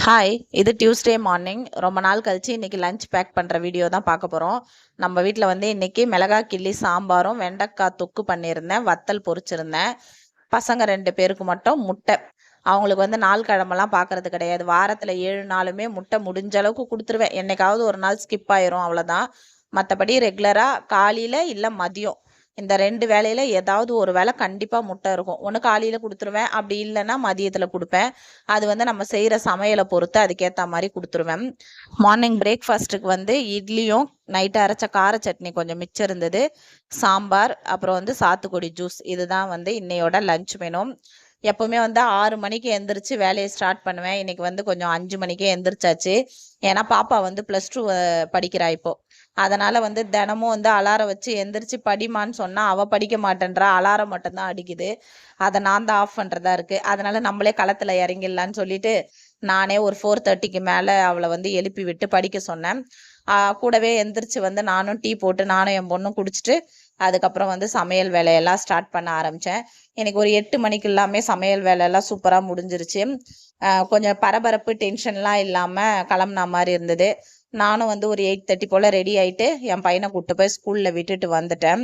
Hi, இது Tuesday morning. ரொம்ப நாள் கழிச்சு இன்னைக்கு லஞ்ச் பேக் பண்ணுற வீடியோ தான் பார்க்க போகிறோம். நம்ம வீட்டில் வந்து இன்னைக்கு மிளகாய் கிள்ளி சாம்பாரும் வெண்டைக்காய் தொக்கு பண்ணியிருந்தேன், வத்தல் பொரிச்சிருந்தேன். பசங்க 2 பேருக்கு மட்டும் முட்டை. அவங்களுக்கு வந்து நாள் கிழமெல்லாம் பார்க்கறது கிடையாது. வாரத்தில் 7 நாளுமே முட்டை முடிஞ்ச அளவுக்கு கொடுத்துருவேன். என்னைக்காவது ஒரு நாள் ஸ்கிப் ஆயிரும், அவ்வளோதான். மற்றபடி ரெகுலராக காலையில் இல்லை மதியம் இந்த 2 வேளையில ஏதாவது ஒரு வேளை கண்டிப்பாக முட்டை இருக்கும். ஒன்று காலையில் கொடுத்துருவேன், அப்படி இல்லைன்னா மதியத்தில் கொடுப்பேன். அது வந்து நம்ம செய்கிற சமையலை பொறுத்து அதுக்கேற்ற மாதிரி கொடுத்துருவேன். மார்னிங் பிரேக்ஃபாஸ்ட்டுக்கு வந்து இட்லியும் நைட்டு அரைச்ச கார சட்னி கொஞ்சம் மிச்சம் இருந்தது, சாம்பார், அப்புறம் வந்து சாத்துக்குடி ஜூஸ். இதுதான் வந்து இன்னையோட லஞ்ச் மெனு. எப்பவுமே வந்து 6 மணிக்கு எந்திரிச்சு வேலையை ஸ்டார்ட் பண்ணுவேன். இன்னைக்கு வந்து கொஞ்சம் 5 மணிக்கே எந்திரிச்சாச்சு. ஏன்னா பாப்பா வந்து +2 படிக்கிறா இப்போ. அதனால வந்து தினமும் வந்து அலாரம் வச்சு எந்திரிச்சு படிமான்னு சொன்னா அவ படிக்க மாட்டேன்றா, அலாரம் மட்டும்தான் அடிக்குது. அதை நான் தான் ஆஃப் பண்றதா இருக்கு. அதனால நம்மளே களத்துல இறங்கிடலான்னு சொல்லிட்டு நானே ஒரு 4:30க்கு மேல அவளை வந்து எழுப்பி விட்டு படிக்க சொன்னேன். கூடவே எந்திரிச்சு வந்து நானும் டீ போட்டு நானும் என் பொண்ணும் குடிச்சிட்டு அதுக்கப்புறம் வந்து சமையல் வேலையெல்லாம் ஸ்டார்ட் பண்ண ஆரம்பித்தேன். எனக்கு ஒரு 8 மணிக்கு எல்லாமே சமையல் வேலையெல்லாம் சூப்பராக முடிஞ்சிருச்சு. கொஞ்சம் பரபரப்பு டென்ஷன்லாம் இல்லாமல் கிளம்புன மாதிரி இருந்தது. நானும் வந்து ஒரு 8:30 போல் ரெடி ஆகிட்டு என் பையனை கூப்பிட்டு போய் ஸ்கூலில் விட்டுட்டு வந்துட்டேன்.